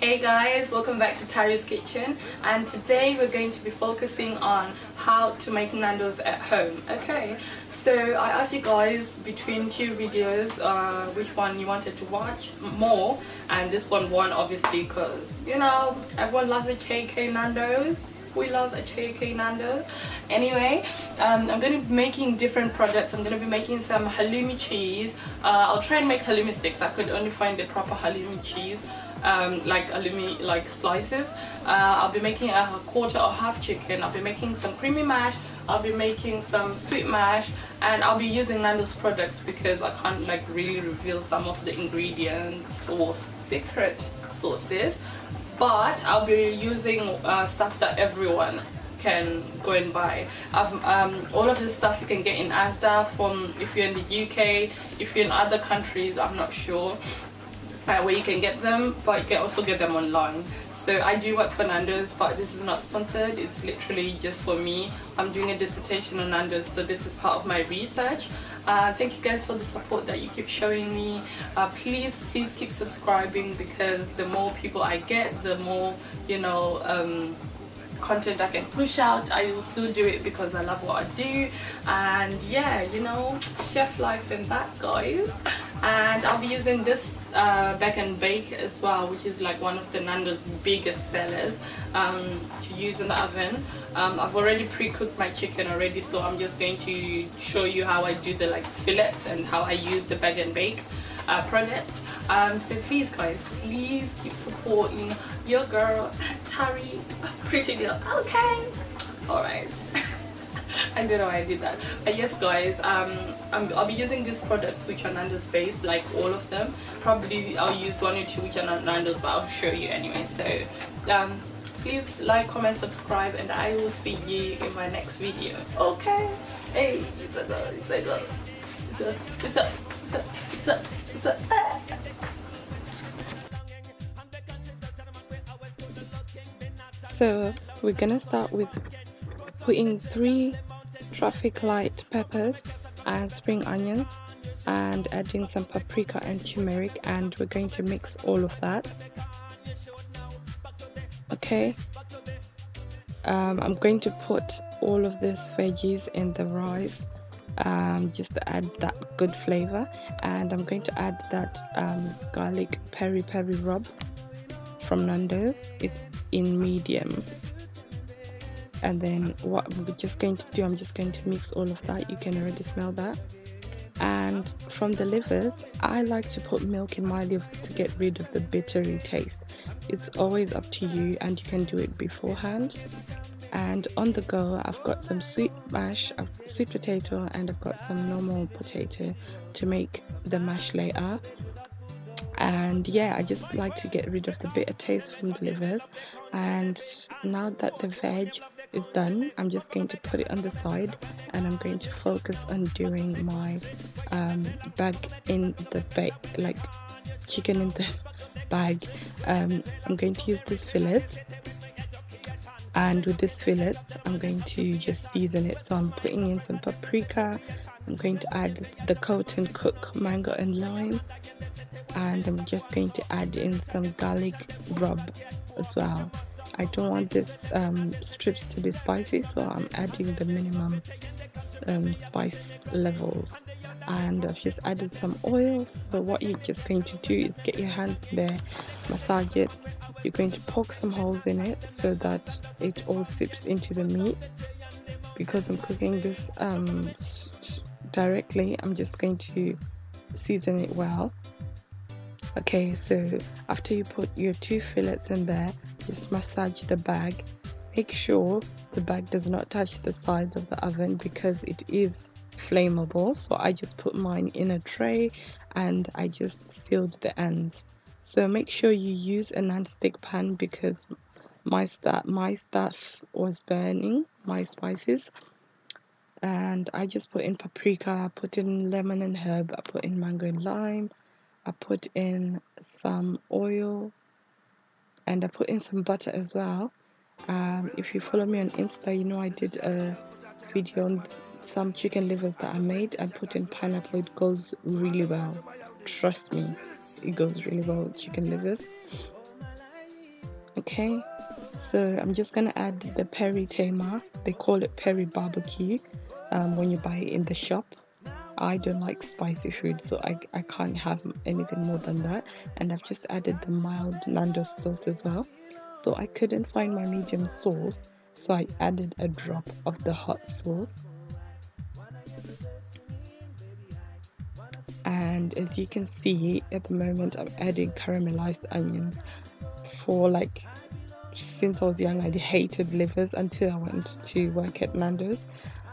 Hey guys, welcome back to Tari's Kitchen, and today we're going to be focusing on how to make Nando's at home. Okay, so I asked you guys between two videos which one you wanted to watch more, and this one won obviously because, you know, everyone loves a JK Nando's. We love a JK Nando's. Anyway, I'm going to be making different products. I'm going to be making some halloumi cheese. I'll try and make halloumi sticks. I could only find the proper halloumi cheese, like halloumi like slices. I'll be making a quarter or half chicken. I'll be making some creamy mash. I'll be making some sweet mash, and I'll be using Nando's products because I can't like really reveal some of the ingredients or secret sauces. But I'll be using stuff that everyone can go and buy. All of this stuff you can get in Asda from, if you're in the UK, if you're in other countries, I'm not sure where you can get them, but you can also get them online. So I do work for Nando's, but this is not sponsored. It's literally just for me. I'm doing a dissertation on Nando's, so this is part of my research. Thank you guys for the support that you keep showing me. Please keep subscribing, because the more people I get, the more, you know, content I can push out. I will still do it because I love what I do, and yeah, you know, chef life and that, guys. And I'll be using this bake and bake as well, which is like one of the Nando's biggest sellers, to use in the oven. I've already pre-cooked my chicken already, so I'm just going to show you how I do the like fillets and how I use the bake and bake product. So please guys, please keep supporting your girl Tari, pretty girl. Okay, all right. I don't know why I did that, but yes guys, I'll be using these products which are Nando's based, like all of them. Probably I'll use one or two which are not Nando's, but I'll show you anyway. So please like, comment, subscribe, and I will see you in my next video. Okay, hey, it's a girl, it's a girl, it's a So we're gonna start with putting 3 traffic light peppers and spring onions, and adding some paprika and turmeric, and we're going to mix all of that. Okay, I'm going to put all of these veggies in the rice, just to add that good flavor, and I'm going to add that garlic peri rub from Nando's in medium. And then what we're just going to do, I'm just going to mix all of that. You can already smell that. And from the livers, I like to put milk in my livers to get rid of the bittery taste. It's always up to you, and you can do it beforehand. And on the go, I've got some sweet mash, sweet potato, and I've got some normal potato to make the mash later. And yeah, I just like to get rid of the bitter taste from the livers. And now that the veg is done, I'm just going to put it on the side, and I'm going to focus on doing my bag in the bag, like chicken in the bag. I'm going to use this fillet, and with this fillet I'm going to just season it. So I'm putting in some paprika, I'm going to add the Coat and Cook mango and lime, and I'm just going to add in some garlic rub as well. I don't want this strips to be spicy, so I'm adding the minimum spice levels. And I've just added some oil. So what you're just going to do is get your hands in there, massage it. You're going to poke some holes in it so that it all sips into the meat. Because I'm cooking this directly, I'm just going to season it well. Okay, so after you put your 2 fillets in there, just massage the bag. Make sure the bag does not touch the sides of the oven because it is flammable. So I just put mine in a tray and I just sealed the ends. So make sure you use a non-stick pan, because my stuff was burning, my spices. And I just put in paprika, I put in lemon and herb, I put in mango and lime, I put in some oil, and I put in some butter as well. If you follow me on Insta, you know I did a video on some chicken livers that I made. I put in pineapple. It goes really well. Trust me, it goes really well with chicken livers. Okay, so I'm just gonna add the peri tamer. They call it peri barbecue when you buy it in the shop. I don't like spicy food, so I can't have anything more than that. And I've just added the mild Nando's sauce as well. So I couldn't find my medium sauce, so I added a drop of the hot sauce. And as you can see, at the moment I'm adding caramelized onions. For like, since I was young, I hated livers until I went to work at Nando's,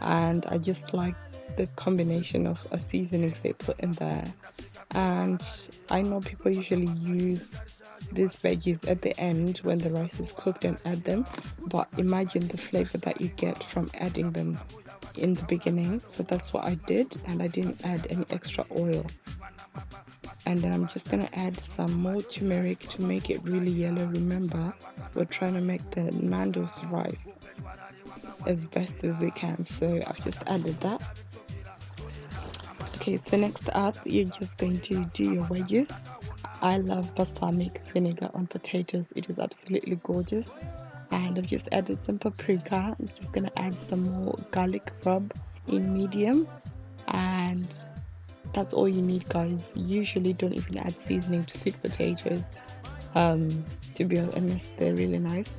and I just like the combination of seasonings they put in there. And I know people usually use these veggies at the end when the rice is cooked and add them, but imagine the flavor that you get from adding them in the beginning. So that's what I did, and I didn't add any extra oil. And then I'm just gonna add some more turmeric to make it really yellow. Remember, we're trying to make the Nando's rice as best as we can, so I've just added that. Okay, so next up you're just going to do your wedges. I love balsamic vinegar on potatoes. It is absolutely gorgeous. And I've just added some paprika. I'm just gonna add some more garlic rub in medium, and that's all you need, guys. Usually don't even add seasoning to sweet potatoes. To be honest, they're really nice,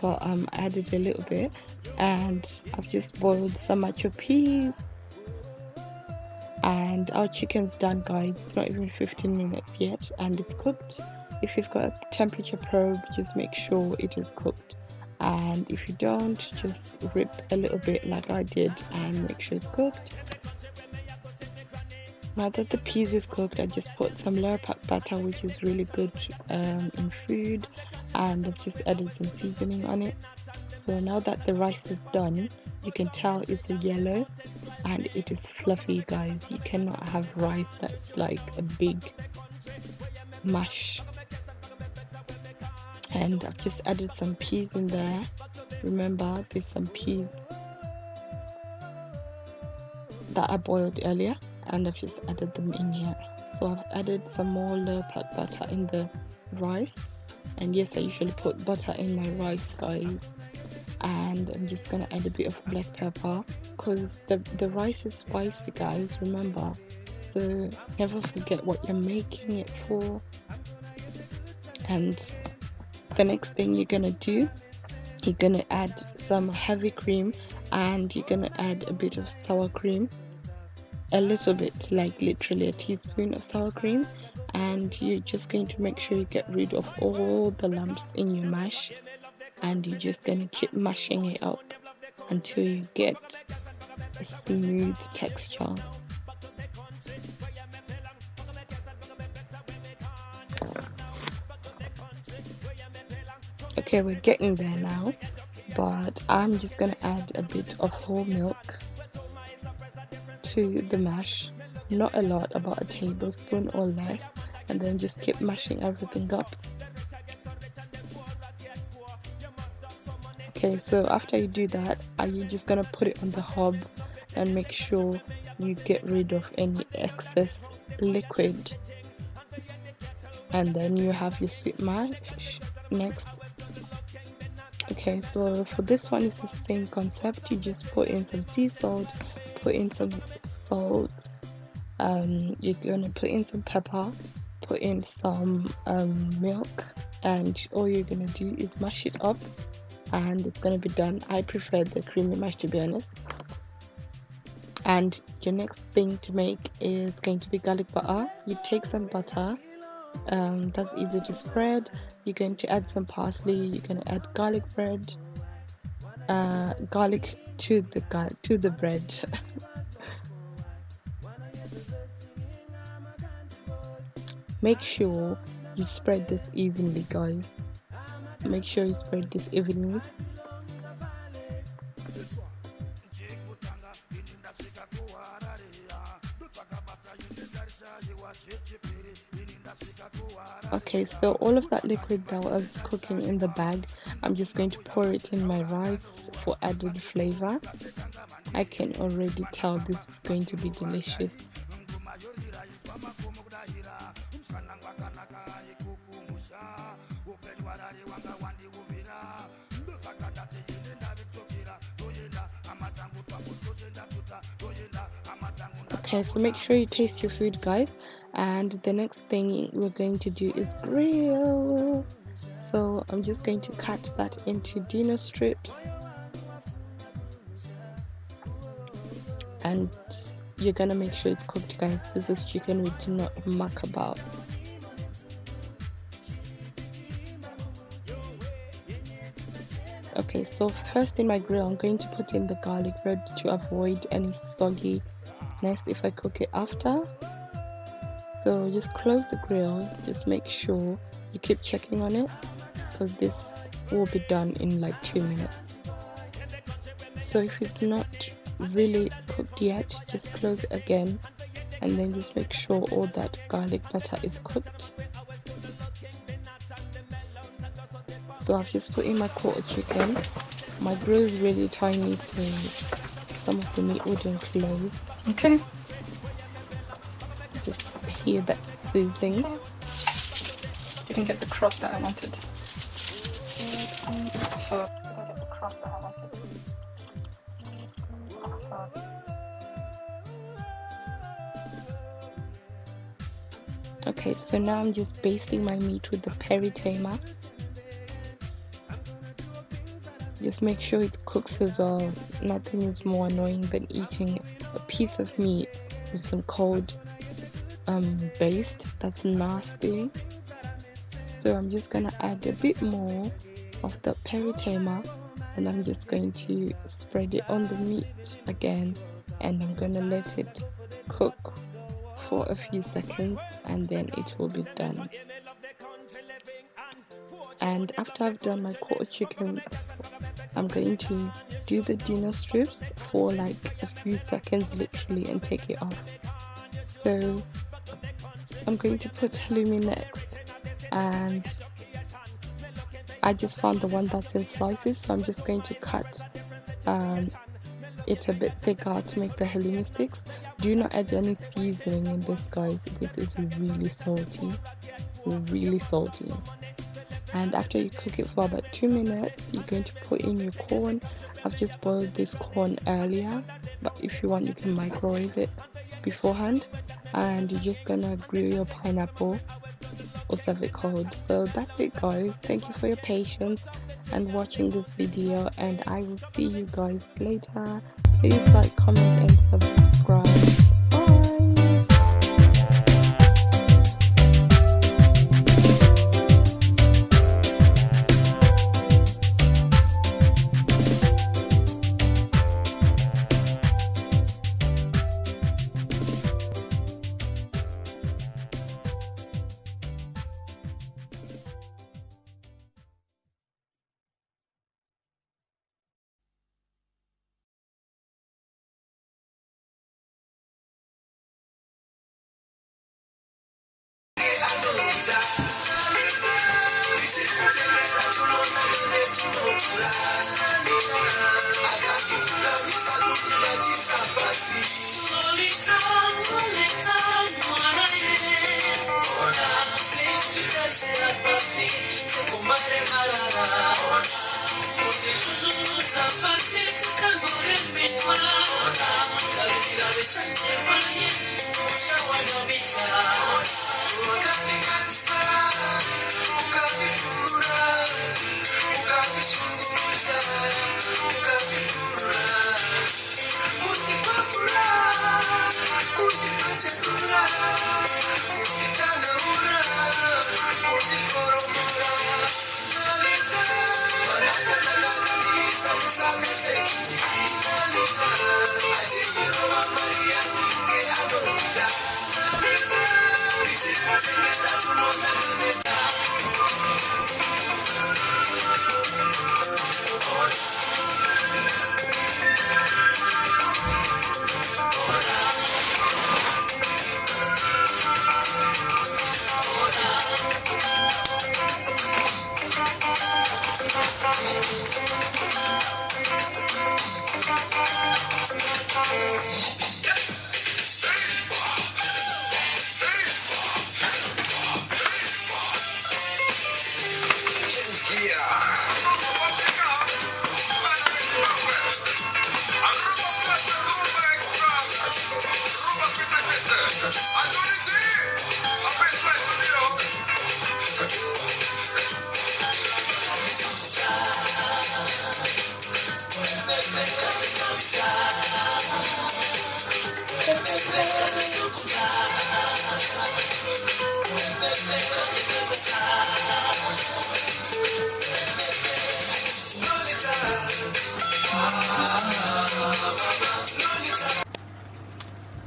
but I added a little bit. And I've just boiled some macho peas, and our chicken's done, guys. It's not even 15 minutes yet and it's cooked. If you've got a temperature probe, just make sure it is cooked, and if you don't, just rip a little bit like I did and make sure it's cooked. Now that the peas is cooked, I just put some layer pack butter, which is really good in food, and I've just added some seasoning on it. So now that the rice is done, you can tell it's a yellow and it is fluffy, guys. You cannot have rice that's like a big mash. And I've just added some peas in there. Remember, there's some peas that I boiled earlier, and I've just added them in here. So I've added some more layer pack butter in the rice, and yes, I usually put butter in my rice, guys. And I'm just gonna add a bit of black pepper because the rice is spicy, guys, remember, so never forget what you're making it for. And the next thing you're gonna do, you're gonna add some heavy cream, and you're gonna add a bit of sour cream, a little bit, like literally a teaspoon of sour cream, and you're just going to make sure you get rid of all the lumps in your mash, and you're just gonna keep mashing it up until you get a smooth texture. Okay, we're getting there now, but I'm just gonna add a bit of whole milk to the mash, not a lot, about a tablespoon or less, and then just keep mashing everything up. Okay, so after you do that, you're just gonna put it on the hob and make sure you get rid of any excess liquid, and then you have your sweet mash next. Okay, so for this one it's the same concept. You just put in some sea salt, put in some salt, you're gonna put in some pepper, put in some milk, and all you're gonna do is mash it up, and it's gonna be done. I prefer the creamy mash, to be honest. And your next thing to make is going to be garlic butter. You take some butter, that's easy to spread. You're going to add some parsley, you're going to add garlic bread, garlic to the bread. Make sure you spread this evenly, guys. Make sure you spread this evenly. Okay, so all of that liquid that was cooking in the bag, I'm just going to pour it in my rice for added flavor. I can already tell this is going to be delicious. Okay, so make sure you taste your food, guys. And the next thing we're going to do is grill. So I'm just going to cut that into dinner strips. And you're gonna make sure it's cooked, guys. This is chicken we do not muck about. Okay, so first in my grill I'm going to put in the garlic bread to avoid any sogginess if I cook it after. So just close the grill, just make sure you keep checking on it because this will be done in like 2 minutes. So if it's not really cooked yet, just close it again and then just make sure all that garlic butter is cooked. So I've just put in my quarter chicken. My grill is really tiny, so some of the meat wouldn't close. Okay. Just hear that sizzling. Didn't get the crust that I wanted. So okay, so now I'm just basting my meat with the peri tamer. Just make sure it cooks as well. Nothing is more annoying than eating a piece of meat with some cold baste. That's nasty. So I'm just gonna add a bit more of the peri tamer and I'm just going to spread it on the meat again and I'm gonna let it cook for a few seconds and then it will be done. And after I've done my quarter chicken, I'm going to do the dinner strips for like a few seconds literally and take it off. So I'm going to put halloumi next, and I just found the one that's in slices, so I'm just going to cut it a bit thicker to make the halloumi sticks. Do not add any seasoning in this, guys. This is really salty, really salty. And after you cook it for about 2 minutes, you're going to put in your corn. I've just boiled this corn earlier, but if you want you can microwave it beforehand. And you're just gonna grill your pineapple or serve it cold. So that's it, guys. Thank you for your patience and watching this video, and I will see you guys later. Please like, comment and subscribe. Bye. Maria,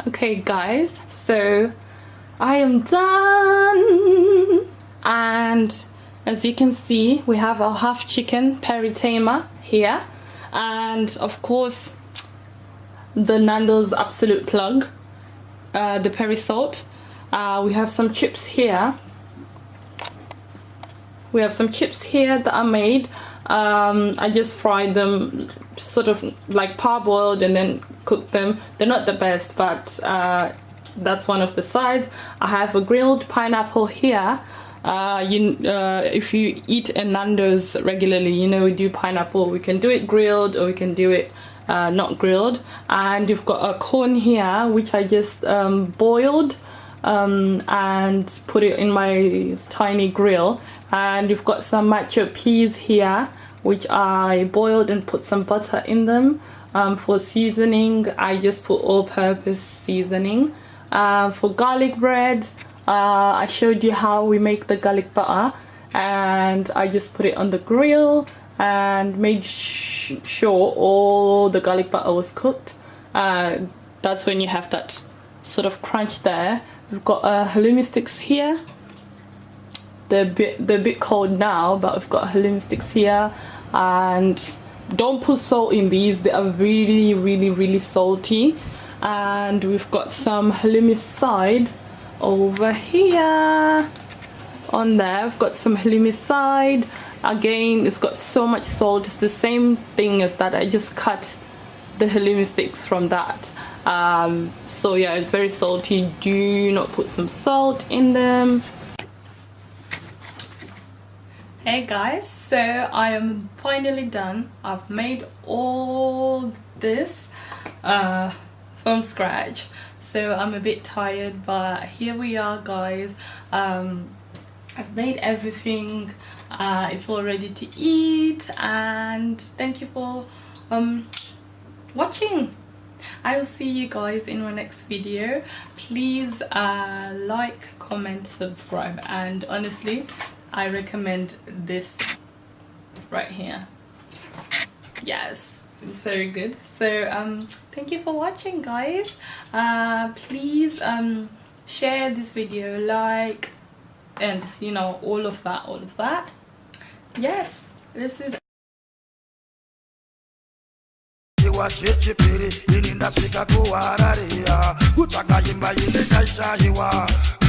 Okay guys, so I am done, and as you can see we have our half chicken peri tamer here, and of course the Nando's absolute plug, the peri salt. We have some chips here. We have some chips here that I made. I just fried them, sort of like parboiled and then cooked them. They're not the best, but that's one of the sides. I have a grilled pineapple here. If you eat a Nando's regularly, you know we do pineapple. We can do it grilled or we can do it not grilled. And you've got a corn here which I just boiled and put it in my tiny grill. And you've got some macho peas here which I boiled and put some butter in them. For seasoning I just put all-purpose seasoning. For garlic bread, I showed you how we make the garlic butter, and I just put it on the grill and made sure all the garlic butter was cooked. That's when you have that sort of crunch there. We've got halloumi sticks here. They're a bit cold now, but we've got halloumi sticks here. And don't put salt in these, they are really salty. And we've got some halloumi side over here. On there we've got some halloumi side. Again, it's got so much salt, it's the same thing as that. I just cut the halloumi sticks from that. So yeah, it's very salty. Do not put some salt in them. Hey guys, so I am finally done. I've made all this from scratch, so I'm a bit tired, but here we are guys. I've made everything. It's all ready to eat, and thank you for watching. I will see you guys in my next video. Please like, comment, subscribe, and honestly I recommend this right here. Yes, it's very good. So thank you for watching guys. Please share this video, like, and you know, all of that. Yes, this is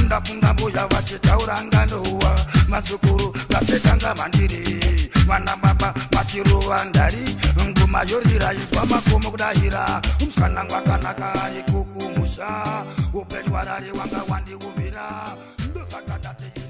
ndafunga mbuya vachitaura nganowa mazukuru vasetanga mandiri vana baba vachirova ndari nguma yoriraizwa makomo kudahira umusana wakanaka ikukumusha upenyu warare wanga wandiumbira ndozvakadate